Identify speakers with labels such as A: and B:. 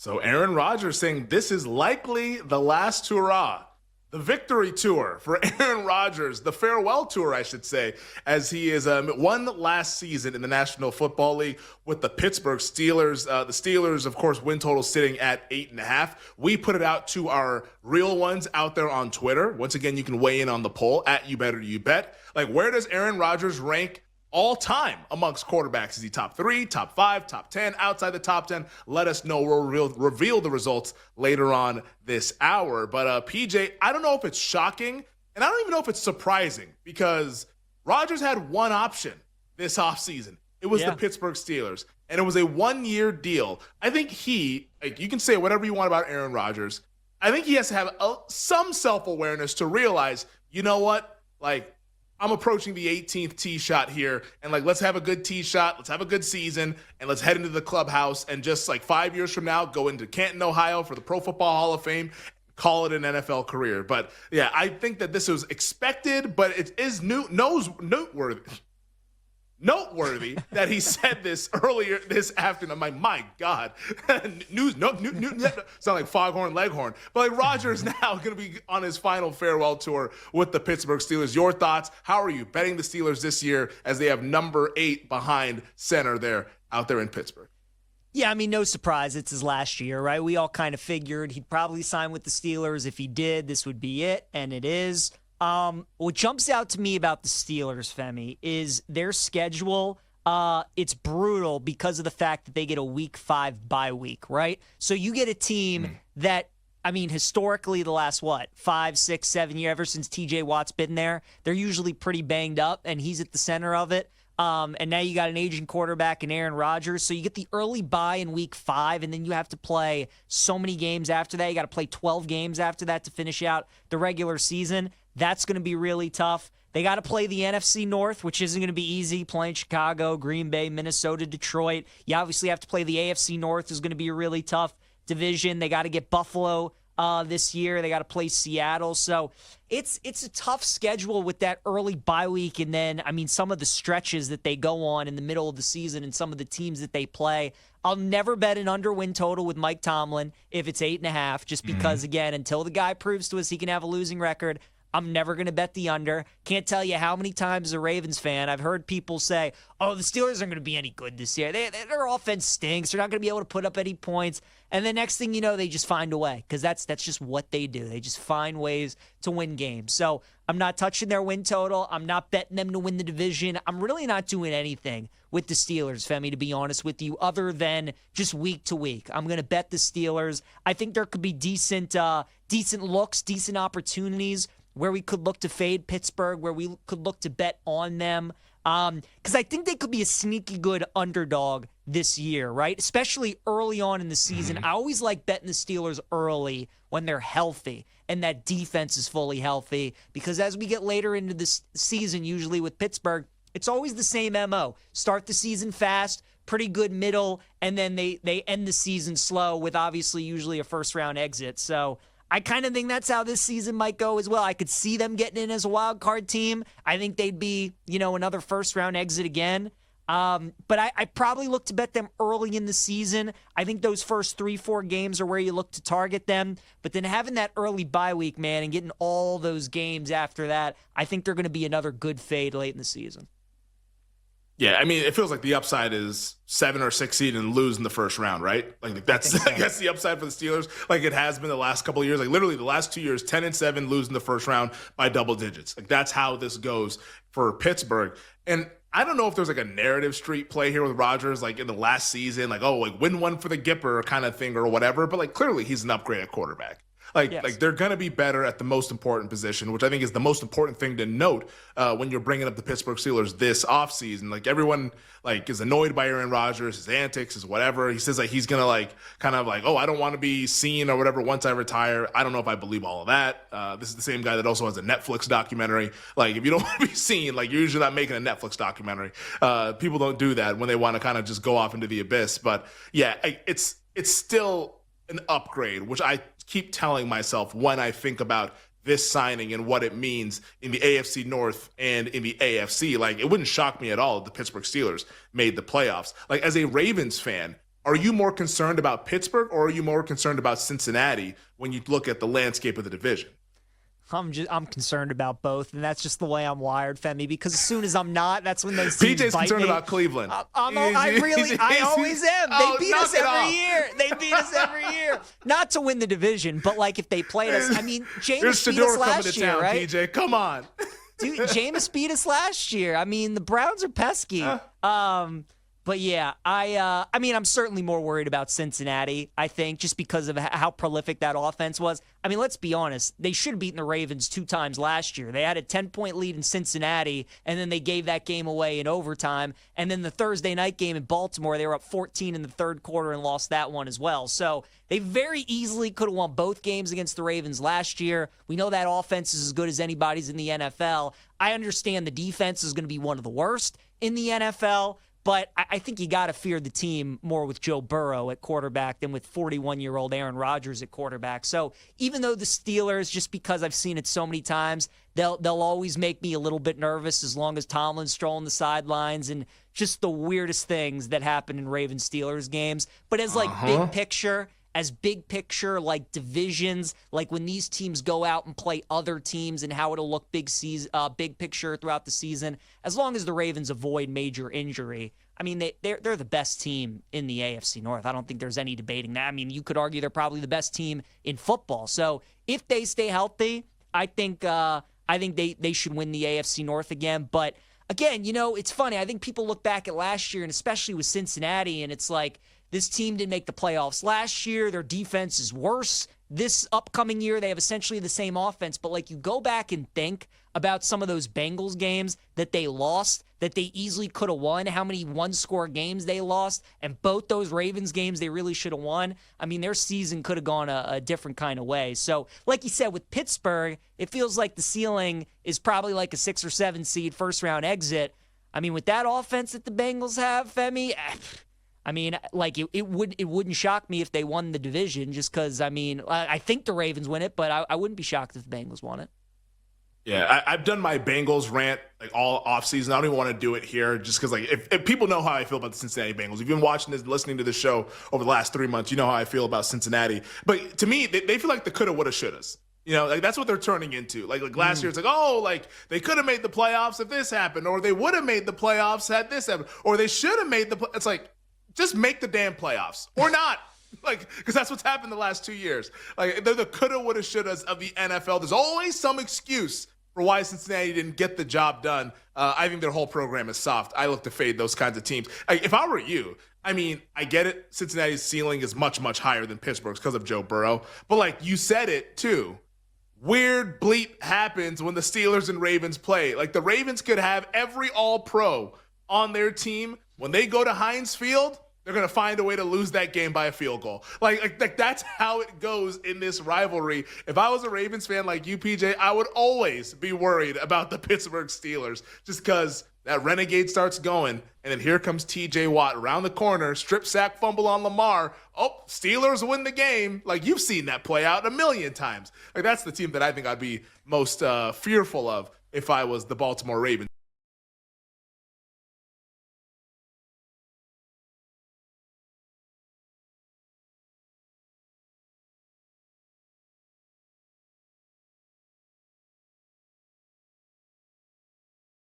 A: So Aaron Rodgers saying this is likely the last hurrah, the victory tour for Aaron Rodgers, the farewell tour, I should say, as he is one last season in the National Football League with the Pittsburgh Steelers. The Steelers, of course, win total sitting at 8.5. We put it out to our real ones out there on Twitter. Once again, you can weigh in on the poll at You Better You Bet. Like, where does Aaron Rodgers rank all time amongst quarterbacks? Is he top 3, top 5, top 10, outside the top 10? Let us know. We'll reveal the results later on this hour. But PJ, I don't know if it's shocking, and I don't even know if it's surprising, because Rodgers had one option this offseason. It was the Pittsburgh Steelers, and it was a 1-year deal. I think you can say whatever you want about Aaron Rodgers. I think he has to have some self-awareness to realize, you know what, like, I'm approaching the 18th tee shot here, and let's have a good tee shot, let's have a good season, and let's head into the clubhouse, and just 5 years from now, go into Canton, Ohio for the Pro Football Hall of Fame, call it an NFL career. But yeah, I think that this was expected, but it is noteworthy that he said this earlier this afternoon. I'm like, my God, sound like Foghorn Leghorn. But Rodgers now going to be on his final farewell tour with the Pittsburgh Steelers. Your thoughts? How are you betting the Steelers this year as they have number 8 behind center there out there in Pittsburgh?
B: Yeah, I mean, no surprise. It's his last year, right? We all kind of figured he'd probably sign with the Steelers. If he did, this would be it, and it is. What jumps out to me about the Steelers, Femi, is their schedule. It's brutal because of the fact that they get a week 5 bye week, right? So you get a team that, I mean, historically the last, 5, 6, 7 years, ever since TJ Watt's been there, they're usually pretty banged up, and he's at the center of it. And now you got an aging quarterback in Aaron Rodgers. So you get the early bye in week 5, and then you have to play so many games after that. You got to play 12 games after that to finish out the regular season. That's going to be really tough. They got to play the NFC North, which isn't going to be easy, playing Chicago, Green Bay, Minnesota, Detroit. You obviously have to play the AFC North, is going to be a really tough division. They got to get Buffalo this year. They got to play Seattle. So it's a tough schedule with that early bye week. And then, I mean, some of the stretches that they go on in the middle of the season and some of the teams that they play. I'll never bet an under-win total with Mike Tomlin if it's 8.5, just because, again, until the guy proves to us he can have a losing record, I'm never going to bet the under. Can't tell you how many times as a Ravens fan I've heard people say, oh, the Steelers aren't going to be any good this year. Their offense stinks. They're not going to be able to put up any points. And the next thing you know, they just find a way, because that's just what they do. They just find ways to win games. So I'm not touching their win total. I'm not betting them to win the division. I'm really not doing anything with the Steelers, Femi, to be honest with you, other than just week to week. I'm going to bet the Steelers. I think there could be decent looks, decent opportunities where we could look to fade Pittsburgh, where we could look to bet on them. Because I think they could be a sneaky good underdog this year, right? Especially early on in the season. I always like betting the Steelers early when they're healthy and that defense is fully healthy, because as we get later into this season, usually with Pittsburgh, it's always the same MO. Start the season fast, pretty good middle, and then they end the season slow with obviously usually a first-round exit. So I kind of think that's how this season might go as well. I could see them getting in as a wild card team. I think they'd be, another first-round exit again. But I probably look to bet them early in the season. I think those first 3-4 games are where you look to target them. But then having that early bye week, man, and getting all those games after that, I think they're going to be another good fade late in the season.
A: Yeah, I mean, it feels like the upside is 7 or 6 seed and lose in the first round, right? Like that's the upside for the Steelers. Like it has been the last couple of years. Like literally the last 2 years, 10-7, lose in the first round by double digits. Like that's how this goes for Pittsburgh. And I don't know if there's like a narrative street play here with Rodgers, like in the last season, like, oh, like win one for the Gipper kind of thing or whatever. But like clearly he's an upgrade at quarterback. Like they're going to be better at the most important position, which I think is the most important thing to note when you're bringing up the Pittsburgh Steelers this offseason. Like everyone like is annoyed by Aaron Rodgers, his antics, his whatever. He says like he's going to like kind of like, oh, I don't want to be seen or whatever once I retire. I don't know if I believe all of that. This is the same guy that also has a Netflix documentary. Like if you don't want to be seen, like you're usually not making a Netflix documentary. People don't do that when they want to kind of just go off into the abyss. But yeah, it's still an upgrade, which I keep telling myself when I think about this signing and what it means in the AFC North and in the AFC. Like, it wouldn't shock me at all if the Pittsburgh Steelers made the playoffs. Like, as a Ravens fan, Are you more concerned about Pittsburgh or are you more concerned about Cincinnati when you look at the landscape of the division?
B: I'm concerned about both, and that's just the way I'm wired, Femi. Because as soon as I'm not, that's when those teams
A: PJ's
B: bite
A: concerned
B: me.
A: about Cleveland.
B: I always am. They beat us every year. They beat us every year. Not to win the division, but like if they played us. I mean, Jameis beat us last year, right?
A: PJ, come on.
B: Dude, Jameis beat us last year. I mean, the Browns are pesky. But yeah, I mean, I'm certainly more worried about Cincinnati, I think, just because of how prolific that offense was. I mean, let's be honest. They should have beaten the Ravens 2 times last year. They had a 10-point lead in Cincinnati, and then they gave that game away in overtime. And then the Thursday night game in Baltimore, they were up 14 in the third quarter and lost that one as well. So they very easily could have won both games against the Ravens last year. We know that offense is as good as anybody's in the NFL. I understand the defense is going to be one of the worst in the NFL. But I think you got to fear the team more with Joe Burrow at quarterback than with 41-year-old Aaron Rodgers at quarterback. So even though the Steelers, just because I've seen it so many times, they'll always make me a little bit nervous as long as Tomlin's strolling the sidelines and just the weirdest things that happen in Ravens-Steelers games. But as big picture, like divisions, like when these teams go out and play other teams and how it'll look big picture throughout the season, as long as the Ravens avoid major injury, I mean, they're the best team in the AFC North. I don't think there's any debating that. I mean, you could argue they're probably the best team in football. So if they stay healthy, I think they should win the AFC North again. But again, it's funny. I think people look back at last year, and especially with Cincinnati, and it's like, this team didn't make the playoffs last year. Their defense is worse. This upcoming year, they have essentially the same offense. But like you go back and think about some of those Bengals games that they lost, that they easily could have won, how many one-score games they lost, and both those Ravens games they really should have won. I mean, their season could have gone a different kind of way. So like you said, with Pittsburgh, it feels like the ceiling is probably like a 6 or 7 seed first-round exit. I mean, with that offense that the Bengals have, Femi, I mean, like it wouldn't shock me if they won the division, just because, I mean, I think the Ravens win it, but I wouldn't be shocked if the Bengals won it.
A: Yeah, I've done my Bengals rant like all offseason. I don't even want to do it here just because, like, if people know how I feel about the Cincinnati Bengals. If you've been watching this, listening to the show over the last 3 months, you know how I feel about Cincinnati. But to me, they feel like the coulda, woulda, shouldas. Like that's what they're turning into. Like last year, it's like, oh, like they could have made the playoffs if this happened, or they would have made the playoffs had this happened, or they should have made it's like, just make the damn playoffs or not. Like, because that's what's happened the last 2 years. Like, they're the coulda, woulda, shouldas of the NFL. There's always some excuse for why Cincinnati didn't get the job done. I think their whole program is soft. I look to fade those kinds of teams. If I were you, I mean, I get it. Cincinnati's ceiling is much, much higher than Pittsburgh's because of Joe Burrow. But like you said it too, weird bleep happens when the Steelers and Ravens play. Like the Ravens could have every all-pro on their team. When they go to Heinz Field, they're going to find a way to lose that game by a field goal. Like that's how it goes in this rivalry. If I was a Ravens fan like you, PJ, I would always be worried about the Pittsburgh Steelers just because that renegade starts going, and then here comes TJ Watt around the corner, strip sack fumble on Lamar. Oh, Steelers win the game. Like, you've seen that play out a million times. Like, that's the team that I think I'd be most fearful of if I was the Baltimore Ravens.